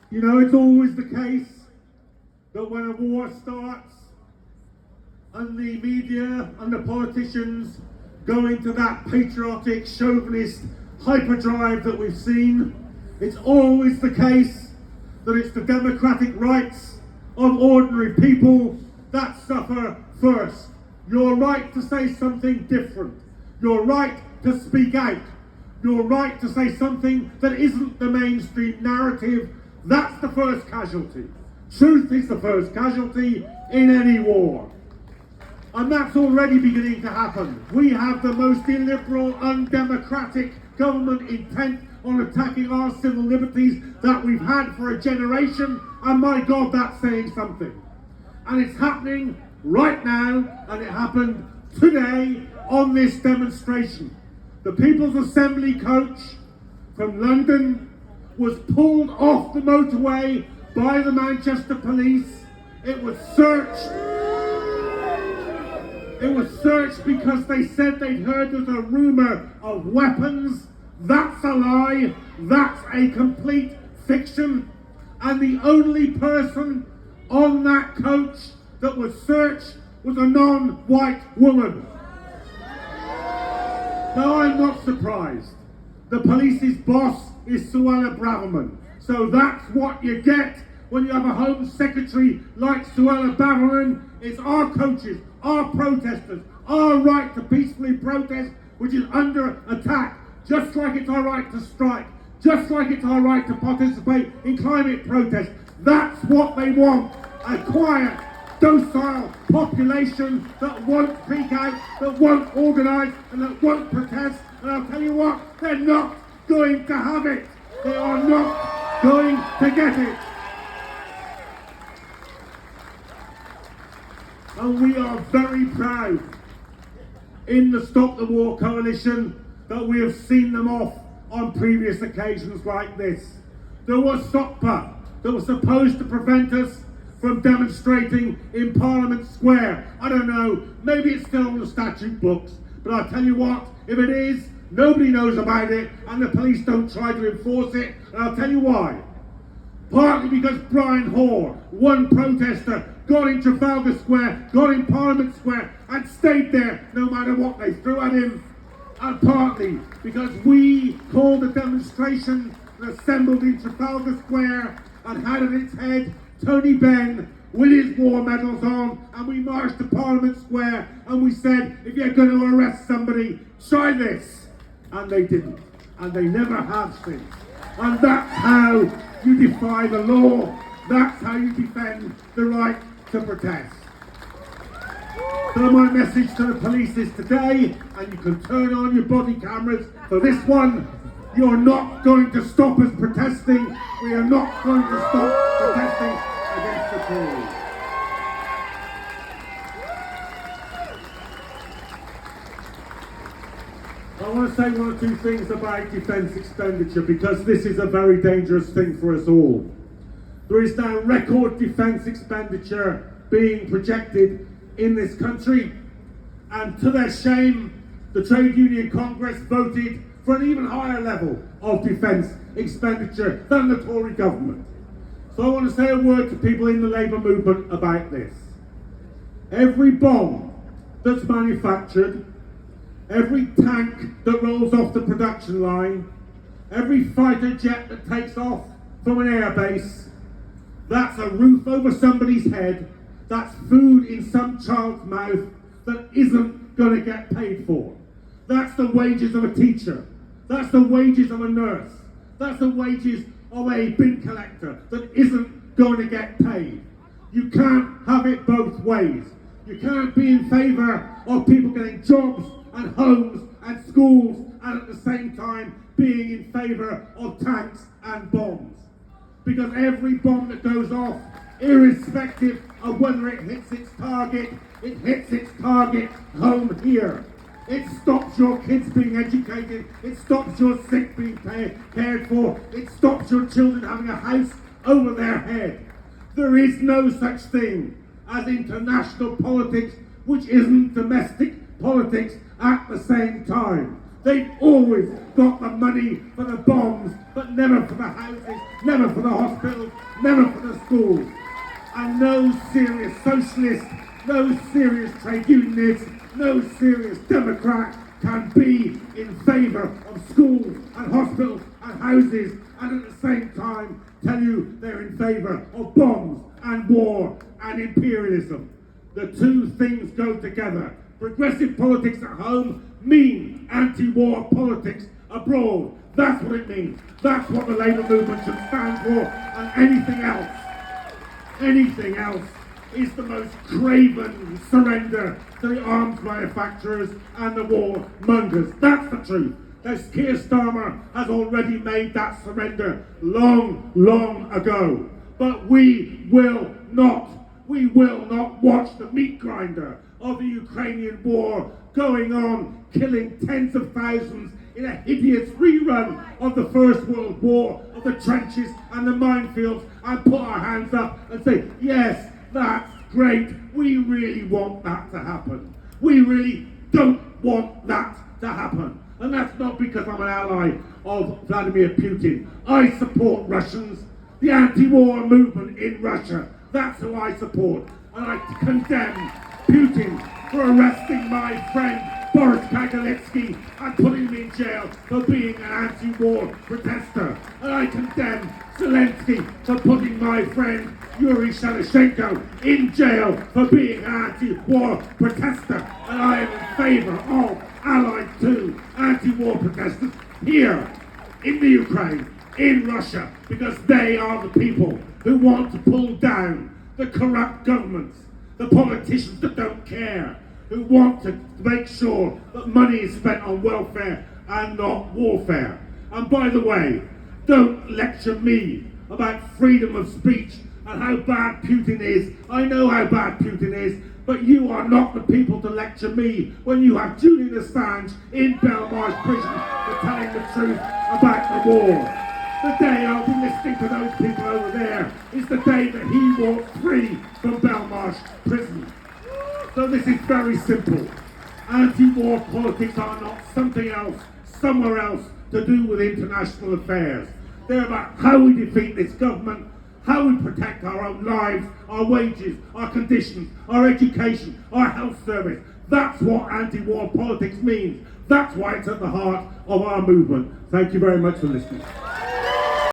You know, it's always the case that when a war starts and the media and the politicians go into that patriotic, chauvinist hyperdrive that we've seen, it's always the case that it's the democratic rights of ordinary people that suffer first. Your right to say something different, your right to speak out, your right to say something that isn't the mainstream narrative, that's the first casualty. Truth is the first casualty in any war. And that's already beginning to happen. We have the most illiberal, undemocratic government intent on attacking our civil liberties that we've had for a generation, and my God, that's saying something. And it's happening right now, and it happened today on this demonstration. The People's Assembly coach from London was pulled off the motorway by the Manchester police. It was searched. It was searched because they said they'd heard there's a rumour of weapons. That's a lie. That's a complete fiction. And the only person on that coach that was searched was a non-white woman. Now, I'm not surprised. The police's boss is Suella Braverman. So that's what you get when you have a Home Secretary like Suella Braverman. It's our coaches, our protesters, our right to peacefully protest, which is under attack. Just like it's our right to strike, just like it's our right to participate in climate protest. That's what they want. A quiet, docile population that won't freak out, that won't organise, and that won't protest. And I'll tell you what, they're not going to have it. They are not going to get it. And we are very proud in the Stop the War Coalition that we have seen them off on previous occasions like this. There was SOCPA that was supposed to prevent us from demonstrating in Parliament Square. I don't know, maybe it's still on the statute books, but I'll tell you what, if it is, nobody knows about it, and the police don't try to enforce it, and I'll tell you why. Partly because Brian Hoare, one protester, got in Trafalgar Square, got in Parliament Square, and stayed there no matter what they threw at him. And partly because we called a demonstration and assembled in Trafalgar Square and had at its head Tony Benn with his war medals on, and we marched to Parliament Square and we said, if you're going to arrest somebody, try this. And they didn't. And they never have since. And that's how you defy the law. That's how you defend the right to protest. So my message to the police is today, and you can turn on your body cameras for this one, you're not going to stop us protesting. We are not going to stop protesting against the Tories. I want to say one or two things about defence expenditure, because this is a very dangerous thing for us all. There is now record defence expenditure being projected in this country, and to their shame, the Trade Union Congress voted for an even higher level of defence expenditure than the Tory government. So I want to say a word to people in the Labour movement about this. Every bomb that's manufactured, every tank that rolls off the production line, every fighter jet that takes off from an airbase, that's a roof over somebody's head, that's food in some child's mouth that isn't going to get paid for. That's the wages of a teacher. That's the wages of a nurse. That's the wages of a bin collector that isn't going to get paid. You can't have it both ways. You can't be in favour of people getting jobs and homes and schools and at the same time being in favour of tanks and bombs. Because every bomb that goes off, irrespective of whether it hits its target home here. It stops your kids being educated, it stops your sick being cared for, it stops your children having a house over their head. There is no such thing as international politics which isn't domestic politics at the same time. They've always got the money for the bombs, but but never for the houses, never for the hospitals, never for the schools. And no serious socialist, no serious trade unionist, no serious Democrat can be in favour of schools and hospitals and houses and at the same time tell you they're in favour of bombs and war and imperialism. The two things go together. Progressive politics at home mean anti-war politics abroad. That's what it means. That's what the Labour movement should stand for, and anything else is the most craven surrender to the arms manufacturers and the war mongers. That's the truth. Keir Starmer has already made that surrender long, long ago. But we will not watch the meat grinder of the Ukrainian war going on, killing tens of thousands in a hideous rerun of the First World War, of the trenches and the minefields, and put our hands up and say, yes, that's great, we really want that to happen. We really don't want that to happen. And that's not because I'm an ally of Vladimir Putin. I support Russians, the anti-war movement in Russia. That's who I support. And I condemn Putin for arresting my friend Boris Kagalitsky and putting him in jail for being an anti-war protester. And I condemn Zelensky for putting my friend Yuri Shevchenko in jail for being an anti-war protester. And I am in favour of allied to anti-war protesters here in the Ukraine, in Russia, because they are the people who want to pull down the corrupt governments, the politicians that don't care, who want to make sure that money is spent on welfare and not warfare. And by the way, don't lecture me about freedom of speech and how bad Putin is. I know how bad Putin is, but you are not the people to lecture me when you have Julian Assange in Belmarsh prison for telling the truth about the war. The day I'll be listening to those people over there is the day that he walks free from Belmarsh prison. So this is very simple. Anti-war politics are not something else, somewhere else, to do with international affairs. They're about how we defeat this government, how we protect our own lives, our wages, our conditions, our education, our health service. That's what anti-war politics means. That's why it's at the heart of our movement. Thank you very much for listening.